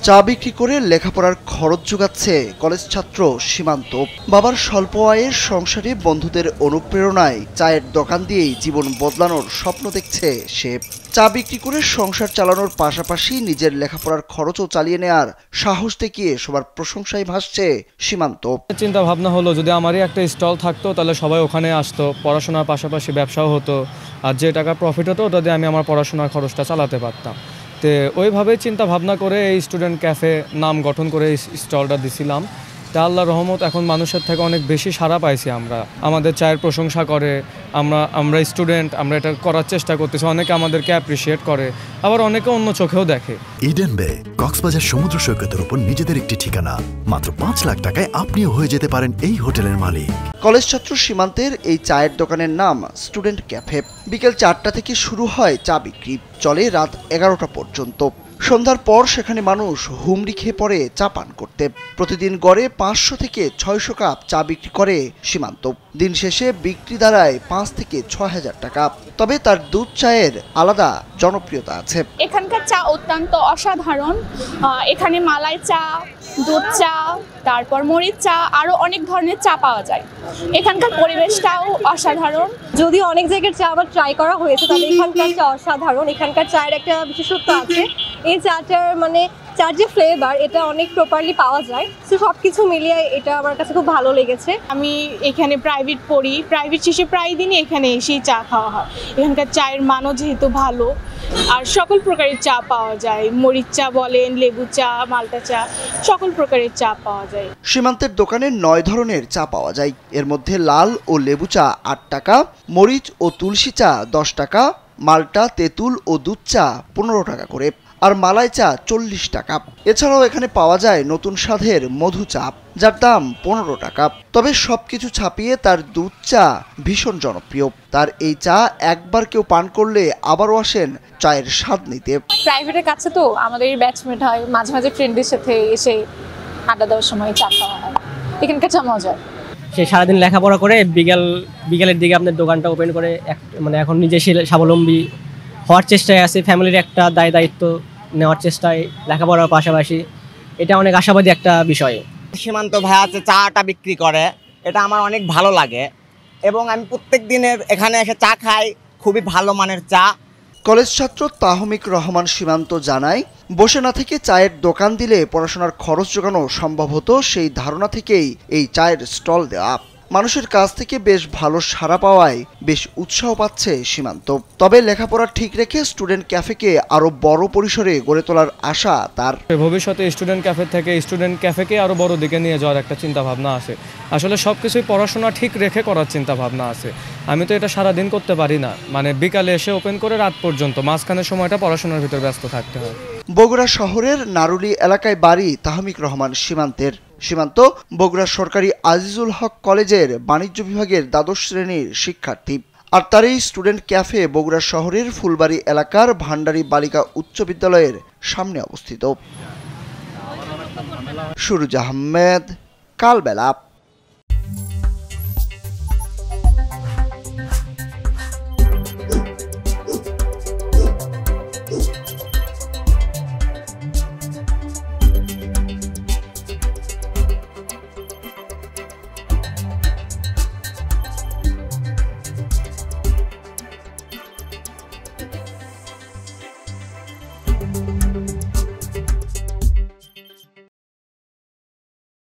চা বিক্রি করে লেখাপড়ার খরচ যোগাচ্ছে কলেজ ছাত্র সীমান্ত। বাবার স্বল্প আয়ের সংসারে বন্ধুদের অনুপ্রেরণায় চায়ের দোকান দিয়েই জীবন বদলানোর স্বপ্ন দেখছে সে। চা বিক্রি করে সংসার চালানোর পাশাপাশি নিজের লেখাপড়ার খরচও চালিয়ে নেয়ার সাহস দেখিয়ে সবার প্রশংসায় ভাসছে সীমান্ত। চিন্তা ভাবনা হলো যদি আমারই একটা স্টল থাকতো তাহলে সবাই ওখানে আসতো, পড়াশোনার পাশাপাশি ব্যবসাও হতো, আর যে টাকা প্রফিট হতো ওটা দিয়ে আমি আমার পড়াশোনার খরচটা চালাতে পারতাম। তো ওইভাবেই চিন্তা ভাবনা করে এই স্টুডেন্ট ক্যাফে নাম গঠন করে এই স্টলটা দিছিলাম। তা আল্লাহর রহমত এখন মানুষের থেকে অনেক বেশি সাড়া পাইছি আমরা। আমাদের চায়ের প্রশংসা করে, আমরা স্টুডেন্ট, আমরা এটা করার চেষ্টা করতেছি, অনেকে আমাদেরকে অ্যাপ্রিসিয়েট করে, আবার অনেকে অন্য চোখেও দেখে। ইডেন বে কক্সবাজার সমুদ্র সৈকতের উপর নিজেদের একটি ঠিকানা। মাত্র 5 লাখ টাকায় আপনিও হয়ে যেতে পারেন এই হোটেলের মালিক। কলেজ ছাত্র সীমান্তের এই চায়ের দোকানের নাম স্টুডেন্ট ক্যাফে। বিকেল 4টা থেকে শুরু হয় চা বিক্রি, চলে রাত 11টা পর্যন্ত। সন্ধ্যার পর সেখানে মানুষ হুমড়ি খেয়ে পড়ে চা পান করতে। প্রতিদিন গড়ে 500 থেকে 600 কাপ চা বিক্রি করে সীমান্ত। দিন শেষে বিক্রি দাঁড়ায় 5 থেকে 6,000 টাকা। তবে তার দুধ চায়ের আলাদা জনপ্রিয়তা আছে। এখানকার চা অত্যন্ত অসাধারণ। এখানে মালাই চা, দুধ চা, তারপর মরিচ চা, আরো অনেক ধরনের চা পাওয়া যায়। এখানকার পরিবেশটাও অসাধারণ। যদিও অনেক জায়গার চা আবার ট্রাই করা হয়েছে, তবে এখানকার চা অসাধারণ। এখানকার চায়ের একটা বিশেষত্ব আছে, এই চাটার চার যে ফ্লেভার এটা অনেক প্রপারলি পাওয়া যায়। তো সবকিছু মিলিয়ে এটা আমার কাছে খুব ভালো লেগেছে। আমি এখানে প্রাইভেট পড়ি, প্রাইভেট শেষে প্রায় দিনই এখানে এসেই চা খাওয়া হয়। এখানকার চায়ের মানও যেহেতু ভালো, আর সকল প্রকারের চা পাওয়া যায়। মরিচ চা বলেন, লেবু চা, মাল্টা চা, সকল প্রকারের চা পাওয়া যায়। সীমান্তের দোকানে 9 ধরনের চা পাওয়া যায়। এর মধ্যে লাল ও লেবু চা 8 টাকা, মরিচ ও তুলসী চা 10 টাকা, মাল্টা, তেঁতুল ও দুধ চা 15 টাকা করে, আর মালাই চা 40 টাকা। এছাড়াও এখানে পাওয়া যায় নতুন স্বাদের মধু চা, যার দাম 15 টাকা। তবে সবকিছু ছাপিয়ে তার দুধ চা ভীষণ জনপ্রিয়। তার এই চা একবার কেউ পান করলে আবারও আসেন চায়ের স্বাদ নিতে। প্রাইভেটের কাছে তো আমাদের ব্যাচমেট হয়, মাঝে মাঝে ফ্রেন্ডের সাথে এসে আড্ডা দেওয়ার সময় চা খাওয়া হয়। এখানকার চা মজা। সে সারাদিন লেখাপড়া করে বিকেলের দিকে আপনার দোকানটা ওপেন করে এখন নিজে স্বাবলম্বী হওয়ার চেষ্টায় আছে, ফ্যামিলির একটা দায়িত্ব নেওয়ার চেষ্টায় লেখাপড়ার পাশাপাশি। এটা অনেক আশাবাদী একটা বিষয়। সীমান্ত ভাইয়া চাটা বিক্রি করে, এটা আমার অনেক ভালো লাগে এবং আমি প্রত্যেক দিনের এখানে এসে চা খাই, খুবই ভালো মানের চা। কলেজ ছাত্র তাহমিক রহমান সীমান্ত জানায়, বসে না থেকে চায়ের দোকান দিলে পড়াশোনার খরচ জোগানো সম্ভব হতো, সেই ধারণা থেকেই এই চায়ের স্টল দেওয়া। মানুষের কাছ থেকে বেশ ভালো সাড়া পাওয়ায় বেশ উৎসাহ পাচ্ছে সীমান্ত। তবে লেখাপড়া ঠিক রেখে স্টুডেন্ট ক্যাফেকে আরো বড় পরিসরে গড়ে তোলার আশা তার। ভবিষ্যতে স্টুডেন্ট ক্যাফে থেকে স্টুডেন্ট ক্যাফেকে আরো বড় দিকে নিয়ে যাওয়ার একটা চিন্তা ভাবনা আছে। আসলে সবকিছুই পড়াশোনা ঠিক রেখে করার চিন্তা ভাবনা আছে। আমি তো এটা সারাদিন করতে পারি না, বিকালে এসে ওপেন করে রাত পর্যন্ত, মাঝখানের সময়টা পড়াশোনার ভিতর ব্যস্ত থাকতে হয়। বগুড়া শহরের নারুলি এলাকায় বাড়ি তাহমিক রহমান সীমান্তের। সীমান্ত বগুড়া সরকারি আজিজুল হক কলেজের বাণিজ্য বিভাগের দ্বাদশ শ্রেণীর শিক্ষার্থী। আর তার এই স্টুডেন্ট ক্যাফে বগুড়া শহরের ফুলবাড়ি এলাকার ভান্ডারী বালিকা উচ্চ বিদ্যালয়ের সামনে অবস্থিত। সুরুজ আহমেদ, কালবেলা।